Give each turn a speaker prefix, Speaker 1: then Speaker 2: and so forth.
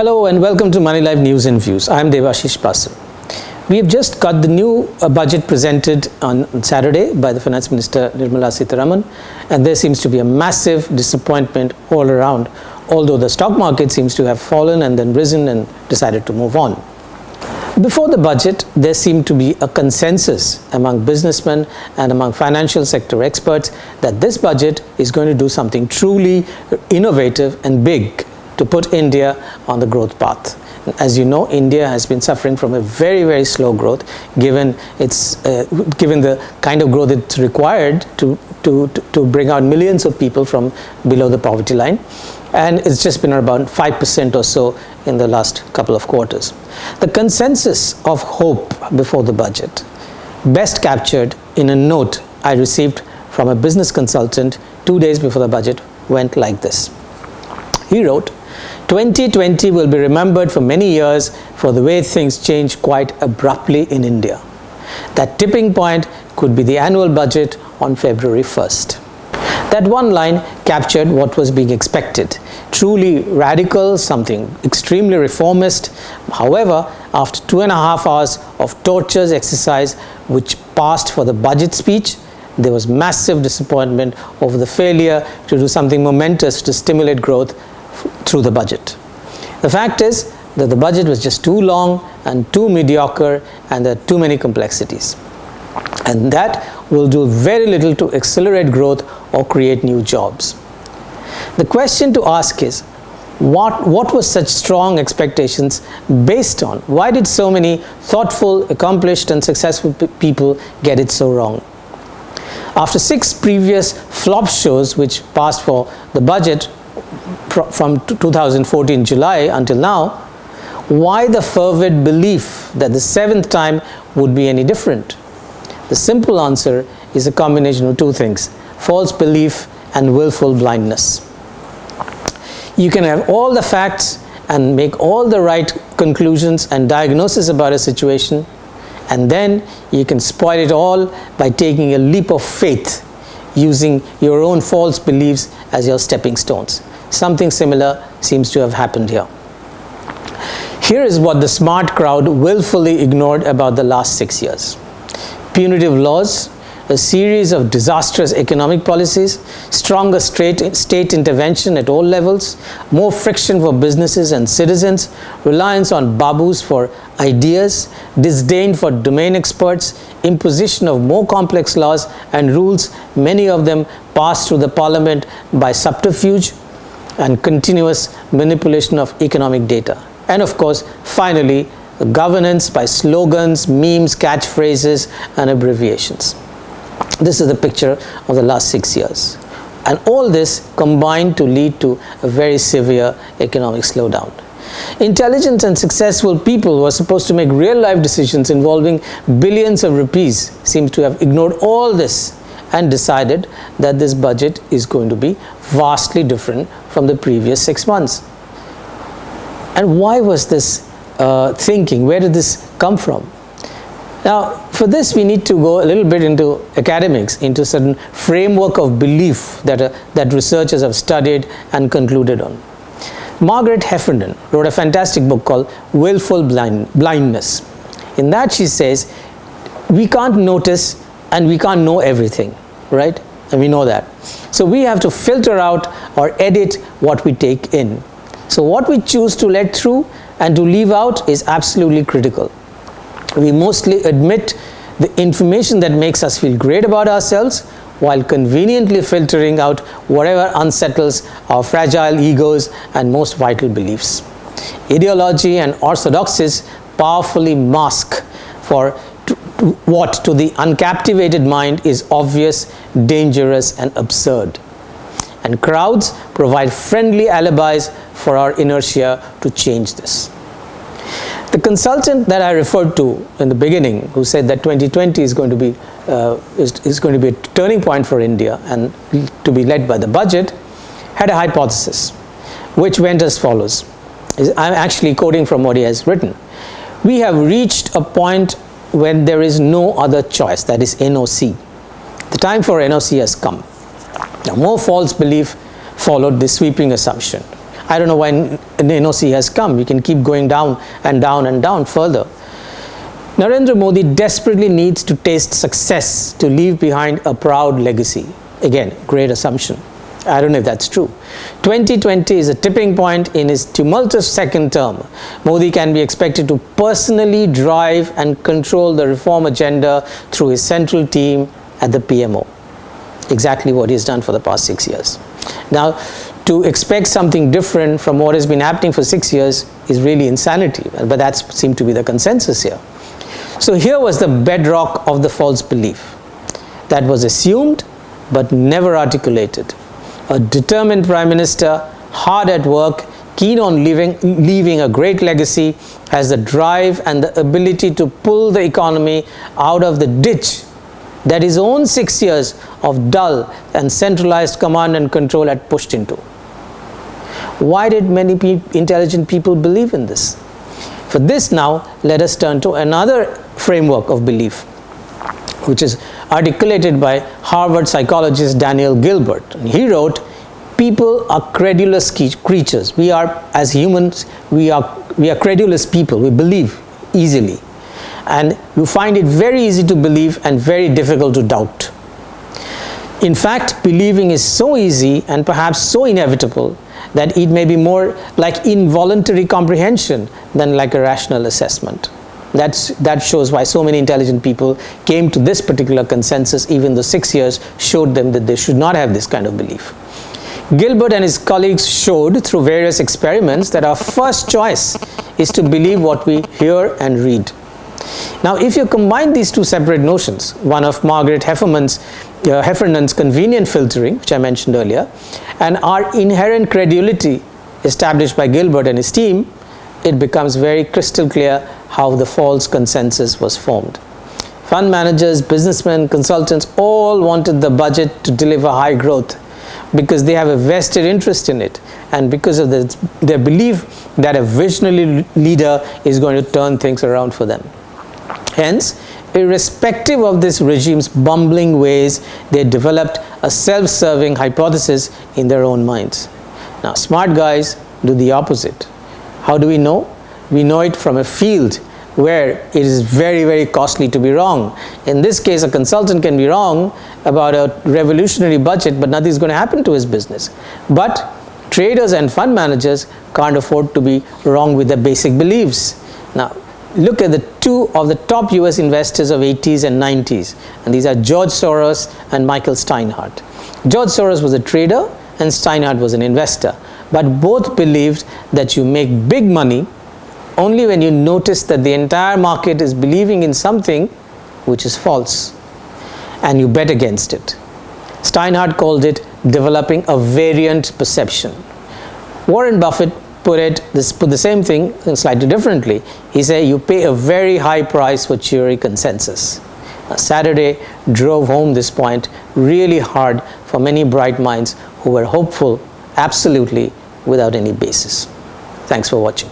Speaker 1: Hello and welcome to Moneylife News and Views. I am Debashis Basu. We have just got the new budget presented on Saturday by the Finance Minister Nirmala Sitharaman, and there seems to be a massive disappointment all around, although the stock market seems to have fallen and then risen and decided to move on. Before the budget, there seemed to be a consensus among businessmen and among financial sector experts that this budget is going to do something truly innovative and big to put India on the growth path. As you know, India has been suffering from a very slow growth, given the kind of growth it's required to bring out millions of people from below the poverty line, and it's just been about 5% or so in the last couple of quarters. The consensus of hope before the budget, best captured in a note I received from a business consultant 2 days before the budget, went like this. He wrote, 2020 will be remembered for many years for the way things changed quite abruptly in India. That tipping point could be the annual budget on February 1st. That one line captured what was being expected. Truly radical, something extremely reformist. However, after 2.5 hours of torturous exercise which passed for the budget speech, there was massive disappointment over the failure to do something momentous to stimulate growth through the budget. The fact is that the budget was just too long and too mediocre, and there are too many complexities. And that will do very little to accelerate growth or create new jobs. The question to ask is, what was such strong expectations based on? Why did so many thoughtful, accomplished and successful people get it so wrong? After 6 previous flop shows which passed for the budget from 2014 July until now, why the fervid belief that the 7th time would be any different? The simple answer is a combination of 2 things: false belief and willful blindness. You can have all the facts and make all the right conclusions and diagnosis about a situation, and then you can spoil it all by taking a leap of faith, using your own false beliefs as your stepping stones. Something similar seems to have happened here. Here is what the smart crowd willfully ignored about the last 6 years. Punitive laws, a series of disastrous economic policies, stronger state intervention at all levels, more friction for businesses and citizens, reliance on babus for ideas, disdain for domain experts, imposition of more complex laws and rules, many of them passed through the parliament by subterfuge, and continuous manipulation of economic data. And of course, finally, governance by slogans, memes, catchphrases, and abbreviations. This is the picture of the last 6 years. And all this combined to lead to a very severe economic slowdown. Intelligent and successful people who are supposed to make real-life decisions involving billions of rupees seem to have ignored all this and decided that this budget is going to be vastly different from the previous 6 months. And why was this thinking? Where did this come from? Now, for this we need to go a little bit into academics, into certain framework of belief that researchers have studied and concluded on. Margaret Heffernan wrote a fantastic book called Willful Blindness. In that she says, we can't notice and we can't know everything, right? And we know that. So we have to filter out or edit what we take in. So what we choose to let through and to leave out is absolutely critical. We mostly admit the information that makes us feel great about ourselves, while conveniently filtering out whatever unsettles our fragile egos and most vital beliefs. Ideology and orthodoxies powerfully mask for what to the uncaptivated mind is obvious, dangerous, and absurd. And crowds provide friendly alibis for our inertia to change this. The consultant that I referred to in the beginning, who said that 2020 is going to be a turning point for India and to be led by the budget, had a hypothesis, which went as follows. I'm actually quoting from what he has written. We have reached a point when there is no other choice, that is NOC. The time for NOC has come. Now, more false belief followed this sweeping assumption. I don't know why NOC has come. We can keep going down and down and down further. Narendra Modi desperately needs to taste success to leave behind a proud legacy. Again, great assumption. I don't know if that's true. 2020 is a tipping point in his tumultuous second term. Modi can be expected to personally drive and control the reform agenda through his central team at the PMO. Exactly what he's done for the past 6 years. Now, to expect something different from what has been happening for 6 years is really insanity, but that seemed to be the consensus here. So here was the bedrock of the false belief that was assumed but never articulated. A determined Prime Minister, hard at work, keen on leaving a great legacy, has the drive and the ability to pull the economy out of the ditch that his own 6 years of dull and centralized command and control had pushed into. Why did many intelligent people believe in this? For this now, let us turn to another framework of belief, which is articulated by Harvard psychologist Daniel Gilbert. And he wrote, people are credulous creatures. We are, as humans, we are credulous people. We believe easily. And you find it very easy to believe and very difficult to doubt. In fact, believing is so easy and perhaps so inevitable that it may be more like involuntary comprehension than like a rational assessment. That shows why so many intelligent people came to this particular consensus, even though 6 years showed them that they should not have this kind of belief. Gilbert and his colleagues showed through various experiments that our first choice is to believe what we hear and read. Now, if you combine these two separate notions, one of Margaret Heffernan's convenient filtering, which I mentioned earlier, and our inherent credulity established by Gilbert and his team, it becomes very crystal clear how the false consensus was formed. Fund managers, businessmen, consultants all wanted the budget to deliver high growth because they have a vested interest in it and because of their belief that a visionary leader is going to turn things around for them. Hence, irrespective of this regime's bumbling ways, they developed a self-serving hypothesis in their own minds. Now, smart guys do the opposite. How do we know? We know it from a field where it is very, very costly to be wrong. In this case, a consultant can be wrong about a revolutionary budget, but nothing is going to happen to his business. But traders and fund managers can't afford to be wrong with their basic beliefs. Now, look at the two of the top US investors of 80s and 90s, and these are George Soros and Michael Steinhardt. George Soros was a trader and Steinhardt was an investor, but both believed that you make big money only when you notice that the entire market is believing in something which is false and you bet against it. Steinhardt called it developing a variant perception. Warren Buffett put the same thing slightly differently. He said you pay a very high price for cheery consensus. Saturday drove home this point really hard for many bright minds who were hopeful absolutely without any basis. Thanks for watching.